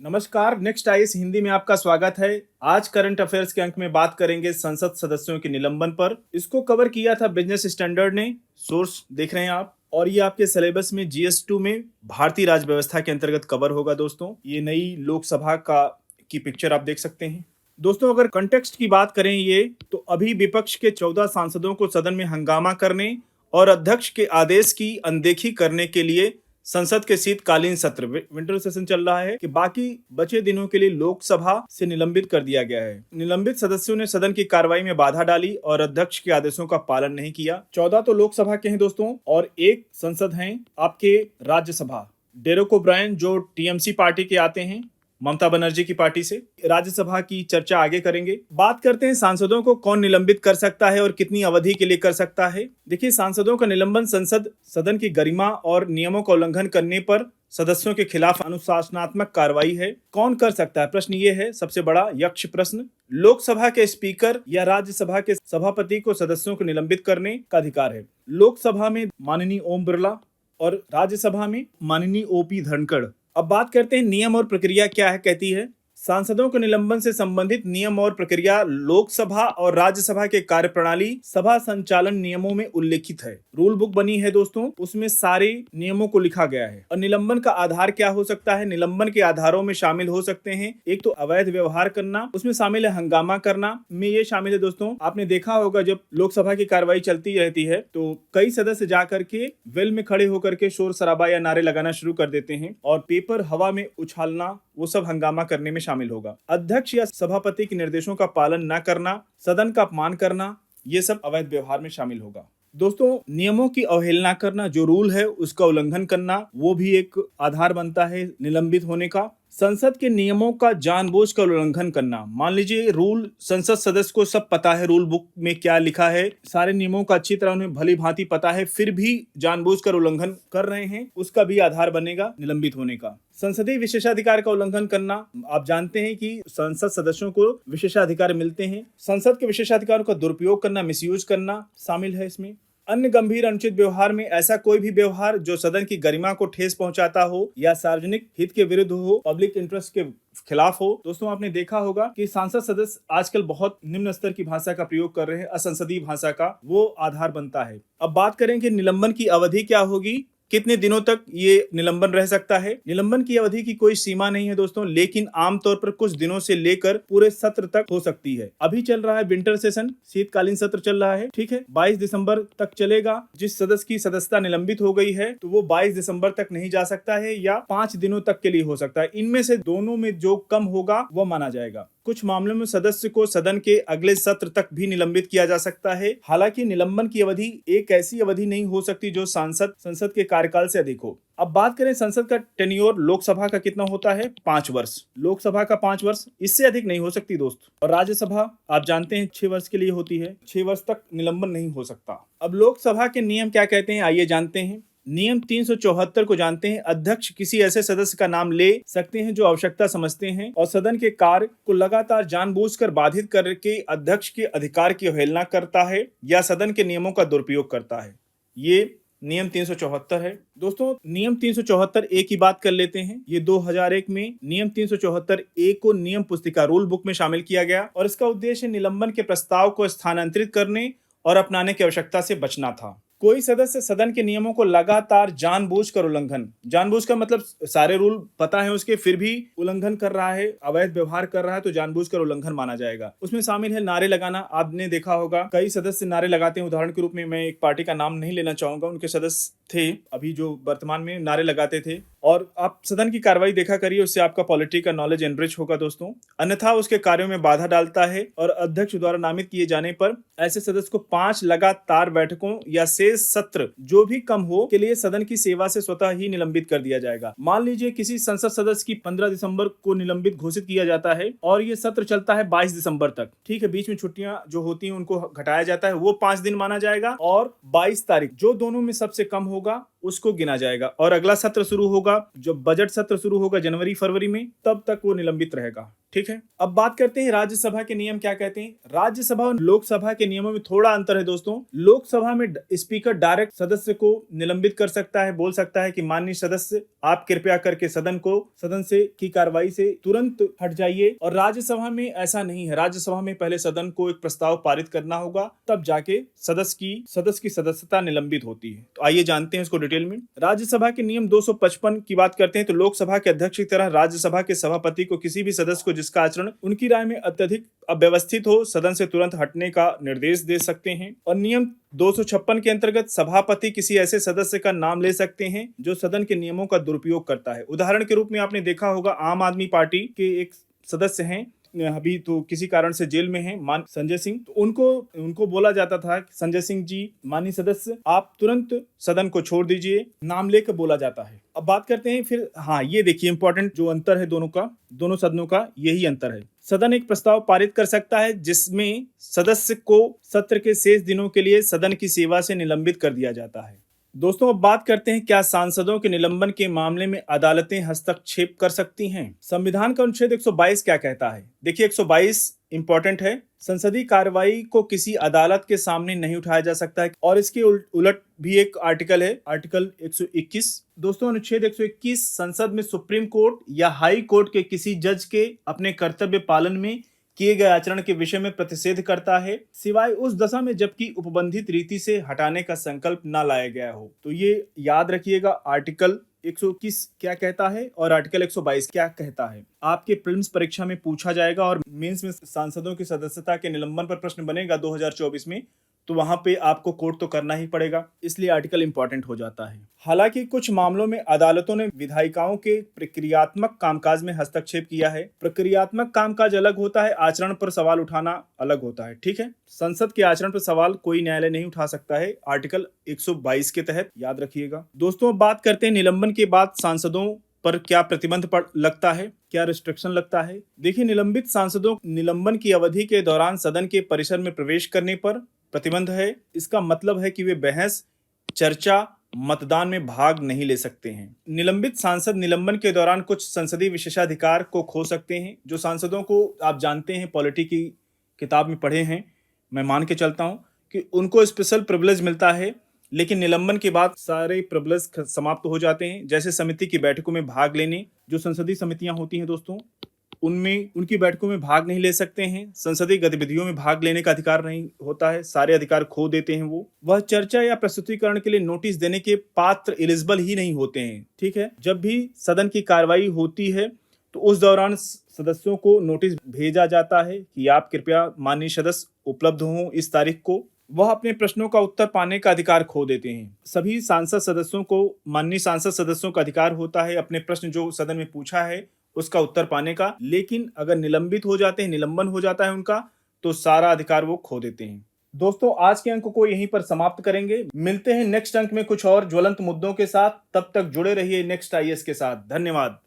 नमस्कार। Next IAS Hindi में आपका स्वागत है। आज करंट अफेयर्स के अंक में बात करेंगे संसद सदस्यों के निलंबन पर। इसको कवर किया था बिजनेस स्टैंडर्ड ने, सोर्स देख रहे हैं आप, और ये आपके सिलेबस में GS2 में भारतीय राज्य व्यवस्था के अंतर्गत कवर होगा। दोस्तों, ये नई लोकसभा की पिक्चर आप देख सकते हैं। दोस्तों, अगर कंटेक्स्ट की बात करें ये, तो अभी विपक्ष के 14 सांसदों को सदन में हंगामा करने और अध्यक्ष के आदेश की अनदेखी करने के लिए संसद के शीतकालीन सत्र विंटर सेशन चल रहा है कि बाकी बचे दिनों के लिए लोकसभा से निलंबित कर दिया गया है। निलंबित सदस्यों ने सदन की कार्रवाई में बाधा डाली और अध्यक्ष के आदेशों का पालन नहीं किया। 14 तो लोकसभा के हैं दोस्तों, और एक संसद हैं आपके राज्यसभा। डेरेक ओब्रायन जो TMC पार्टी के आते हैं, ममता बनर्जी की पार्टी से। राज्यसभा की चर्चा आगे करेंगे। बात करते हैं सांसदों को कौन निलंबित कर सकता है और कितनी अवधि के लिए कर सकता है। देखिए, सांसदों का निलंबन सदन की गरिमा और नियमों का उल्लंघन करने पर सदस्यों के खिलाफ अनुशासनात्मक कार्रवाई है। कौन कर सकता है, प्रश्न ये है, सबसे बड़ा यक्ष प्रश्न। लोकसभा के स्पीकर या राज्यसभा के सभापति को सदस्यों को निलंबित करने का अधिकार है। लोकसभा में माननीय ओम बिरला और राज्यसभा में माननीय OP धनखड़। अब बात करते हैं नियम और प्रक्रिया क्या है। कहती है, सांसदों के निलंबन से संबंधित नियम और प्रक्रिया लोकसभा और राज्यसभा के कार्यप्रणाली सभा संचालन नियमों में उल्लेखित है। रूल बुक बनी है दोस्तों, उसमें सारे नियमों को लिखा गया है। और निलंबन का आधार क्या हो सकता है? निलंबन के आधारों में शामिल हो सकते हैं, एक तो अवैध व्यवहार करना, उसमें शामिल है हंगामा करना, में ये शामिल है दोस्तों। आपने देखा होगा जब लोकसभा की कार्रवाई चलती रहती है तो कई सदस्य जाकर के वेल में खड़े होकर के शोर शराबा या नारे लगाना शुरू कर देते हैं और पेपर हवा में उछालना, वो सब हंगामा करने में शामिल होगा। अध्यक्ष या सभापति के निर्देशों का पालन न करना, सदन का अपमान करना, ये सब अवैध व्यवहार में शामिल होगा। दोस्तों, नियमों की अवहेलना करना, जो रूल है उसका उल्लंघन करना, वो भी एक आधार बनता है निलंबित होने का। संसद के नियमों का जानबूझकर उल्लंघन करना, मान लीजिए रूल संसद सदस्य को सब पता है, रूल बुक में क्या लिखा है, सारे नियमों का अच्छी तरह उन्हें भली भांति पता है, फिर भी जानबूझकर उल्लंघन कर रहे हैं, उसका भी आधार बनेगा निलंबित होने का। संसदीय विशेषाधिकार का उल्लंघन करना, आप जानते हैं कि संसद सदस्यों को विशेषाधिकार मिलते हैं। संसद के विशेषाधिकारों का दुरुपयोग करना, मिसयूज करना शामिल है इसमें। अन्य गंभीर अनुचित व्यवहार में ऐसा कोई भी व्यवहार जो सदन की गरिमा को ठेस पहुंचाता हो या सार्वजनिक हित के विरुद्ध हो, पब्लिक इंटरेस्ट के खिलाफ हो। दोस्तों, आपने देखा होगा कि सांसद सदस्य आजकल बहुत निम्न स्तर की भाषा का प्रयोग कर रहे हैं, असंसदीय भाषा का, वो आधार बनता है। अब बात करें कि निलंबन की अवधि क्या होगी, कितने दिनों तक ये निलंबन रह सकता है। निलंबन की अवधि की कोई सीमा नहीं है दोस्तों, लेकिन आमतौर पर कुछ दिनों से लेकर पूरे सत्र तक हो सकती है। अभी चल रहा है विंटर सेशन, शीतकालीन सत्र चल रहा है, ठीक है, 22 दिसंबर तक चलेगा। जिस सदस्य की सदस्यता निलंबित हो गई है तो वो 22 दिसंबर तक नहीं जा सकता है या 5 दिनों तक के लिए हो सकता है। इनमें से दोनों में जो कम होगा वो माना जाएगा। कुछ मामलों में सदस्य को सदन के अगले सत्र तक भी निलंबित किया जा सकता है। हालांकि निलंबन की अवधि एक ऐसी अवधि नहीं हो सकती जो संसद के कार्यकाल से अधिक हो। अब बात करें संसद का टेन्योर लोकसभा का कितना होता है, 5 वर्ष। लोकसभा का 5 वर्ष, इससे अधिक नहीं हो सकती दोस्त। और राज्यसभा आप जानते हैं 6 वर्ष के लिए होती है, 6 वर्ष तक निलंबन नहीं हो सकता। अब लोकसभा के नियम क्या कहते हैं, आइए जानते हैं। नियम 374 को जानते हैं। अध्यक्ष किसी ऐसे सदस्य का नाम ले सकते हैं जो आवश्यकता समझते हैं और सदन के कार्य को लगातार जानबूझकर बाधित करके अध्यक्ष के अधिकार की अवहेलना करता है या सदन के नियमों का दुरुपयोग करता है। ये नियम 374 है। दोस्तों, नियम 374A की बात कर लेते हैं। ये 2001 में नियम 374A को नियम पुस्तिका रूल बुक में शामिल किया गया और इसका उद्देश्य निलंबन के प्रस्ताव को स्थानांतरित करने और अपनाने की आवश्यकता से बचना था। कोई सदस्य सदन के नियमों को लगातार जानबूझकर उल्लंघन, जानबूझकर मतलब सारे रूल पता है उसके, फिर भी उल्लंघन कर रहा है, अवैध व्यवहार कर रहा है, तो जानबूझकर उल्लंघन माना जाएगा। उसमें शामिल है नारे लगाना। आपने देखा होगा कई सदस्य नारे लगाते हैं। उदाहरण के रूप में मैं एक पार्टी का नाम नहीं लेना चाहूंगा, उनके सदस्य थे अभी जो वर्तमान में नारे लगाते थे। और आप सदन की कार्रवाई देखा करिए, उससे आपका पॉलिटी का नॉलेज एनरिच होगा दोस्तों। अन्यथा उसके कार्यों में बाधा डालता है और अध्यक्ष द्वारा नामित किए जाने पर ऐसे सदस्य को 5 लगातार बैठकों या शेष सत्र जो भी कम हो के लिए सदन की सेवा से स्वतः ही निलंबित कर दिया जाएगा। मान लीजिए किसी संसद सदस्य की 15 दिसंबर को निलंबित घोषित किया जाता है और ये सत्र चलता है 22 दिसंबर तक, ठीक है, बीच में छुट्टियां जो होती हैं उनको घटाया जाता है, वो 5 दिन माना जाएगा। और 22 तारीख जो दोनों में सबसे कम होगा उसको गिना जाएगा और अगला सत्र शुरू होगा, जब बजट सत्र शुरू होगा जनवरी फरवरी में, तब तक वो निलंबित रहेगा। ठीक है, अब बात करते हैं राज्यसभा के नियम क्या कहते हैं। राज्यसभा और लोकसभा के नियमों में थोड़ा अंतर है दोस्तों। लोकसभा में स्पीकर डायरेक्ट सदस्य को निलंबित कर सकता है, बोल सकता है कि माननीय सदस्य आप कृपया करके सदन से की कार्रवाई से तुरंत हट जाइए। और राज्यसभा में ऐसा नहीं है। राज्यसभा में पहले सदन को एक प्रस्ताव पारित करना होगा, तब जाके सदस्य की सदस्यता निलंबित होती है। तो आइए जानते हैं इसको डिटेल में। राज्यसभा के नियम 255 की बात करते हैं तो लोकसभा के अध्यक्ष की तरह राज्यसभा के सभापति को किसी भी सदस्य को जिसका आचरण उनकी राय में अत्यधिक अव्यवस्थित हो, सदन से तुरंत हटने का निर्देश दे सकते हैं। और नियम 256 के अंतर्गत सभापति किसी ऐसे सदस्य का नाम ले सकते हैं जो सदन के नियमों का दुरुपयोग करता है। उदाहरण के रूप में आपने देखा होगा, आम आदमी पार्टी के एक सदस्य हैं, अभी तो किसी कारण से जेल में हैं, मान संजय सिंह, तो उनको बोला जाता था संजय सिंह जी माननीय सदस्य आप तुरंत सदन को छोड़ दीजिए, नाम लेकर बोला जाता है। अब बात करते हैं फिर, हाँ ये देखिए इंपॉर्टेंट जो अंतर है दोनों सदनों का, यही अंतर है। सदन एक प्रस्ताव पारित कर सकता है जिसमें सदस्य को सत्र के शेष दिनों के लिए सदन की सेवा से निलंबित कर दिया जाता है। दोस्तों अब बात करते हैं, क्या सांसदों के निलंबन के मामले में अदालतें हस्तक्षेप कर सकती हैं। संविधान का अनुच्छेद 122 क्या कहता है। देखिए 122 इंपॉर्टेंट है। संसदीय कार्रवाई को किसी अदालत के सामने नहीं उठाया जा सकता है। और इसके उलट भी एक आर्टिकल है, आर्टिकल 121। दोस्तों अनुच्छेद 121 संसद में सुप्रीम कोर्ट या हाई कोर्ट के किसी जज के अपने कर्तव्य पालन में किए गए आचरण के विषय में प्रतिषेध करता है, सिवाय उस दशा में जबकि उपबंधित रीति से हटाने का संकल्प न लाया गया हो। तो ये याद रखिएगा, आर्टिकल 121 क्या कहता है और आर्टिकल 122 क्या कहता है। आपके प्रीलिम्स परीक्षा में पूछा जाएगा और मेंस में सांसदों की सदस्यता के निलंबन पर प्रश्न बनेगा 2024 में, तो वहां पे आपको कोर्ट तो करना ही पड़ेगा, इसलिए आर्टिकल इंपॉर्टेंट हो जाता है। हालांकि कुछ मामलों में अदालतों ने विधायिकाओं के प्रक्रियात्मक कामकाज में हस्तक्षेप किया है। प्रक्रियात्मक कामकाज अलग होता है, आचरण पर सवाल उठाना अलग होता है। ठीक है, संसद के आचरण पर सवाल कोई न्यायालय नहीं उठा सकता है, आर्टिकल 122 के तहत, याद रखिएगा। दोस्तों बात करते हैं निलंबन के बाद सांसदों पर क्या प्रतिबंध लगता है, क्या रिस्ट्रिक्शन लगता है। देखिए निलंबित सांसदों निलंबन की अवधि के दौरान सदन के परिसर में प्रवेश करने पर प्रतिबंध है। इसका मतलब है कि वे बहस, चर्चा, मतदान में भाग नहीं ले सकते हैं। निलंबित सांसद निलंबन के दौरान कुछ संसदीय विशेषाधिकार को खो सकते हैं। जो सांसदों को आप जानते हैं, पॉलिटी की किताब में पढ़े हैं, मैं मान के चलता हूं कि उनको स्पेशल प्रिविलेज मिलता है, लेकिन निलंबन के बाद सारे प्रिविलेज समाप्त हो जाते हैं। जैसे समिति की बैठकों में भाग लेने, जो संसदीय समितियां होती हैं दोस्तों, उनमें उनकी बैठकों में भाग नहीं ले सकते हैं। संसदीय गतिविधियों में भाग लेने का अधिकार नहीं होता है, सारे अधिकार खो देते हैं। वह चर्चा या प्रस्तुतिकरण के लिए नोटिस देने के पात्र एलिजिबल ही नहीं होते हैं। ठीक है, जब भी सदन की कार्रवाई होती है तो उस दौरान सदस्यों को नोटिस भेजा जाता है कि आप कृपया माननीय सदस्य उपलब्ध हों इस तारीख को। वह अपने प्रश्नों का उत्तर पाने का अधिकार खो देते हैं। सभी सांसद सदस्यों को, माननीय सांसद सदस्यों का अधिकार होता है अपने प्रश्न जो सदन में पूछा है उसका उत्तर पाने का, लेकिन अगर निलंबित हो जाते हैं, निलंबन हो जाता है उनका, तो सारा अधिकार वो खो देते हैं। दोस्तों आज के अंक को यहीं पर समाप्त करेंगे। मिलते हैं नेक्स्ट अंक में कुछ और ज्वलंत मुद्दों के साथ। तब तक जुड़े रहिए नेक्स्ट आईएएस के साथ। धन्यवाद।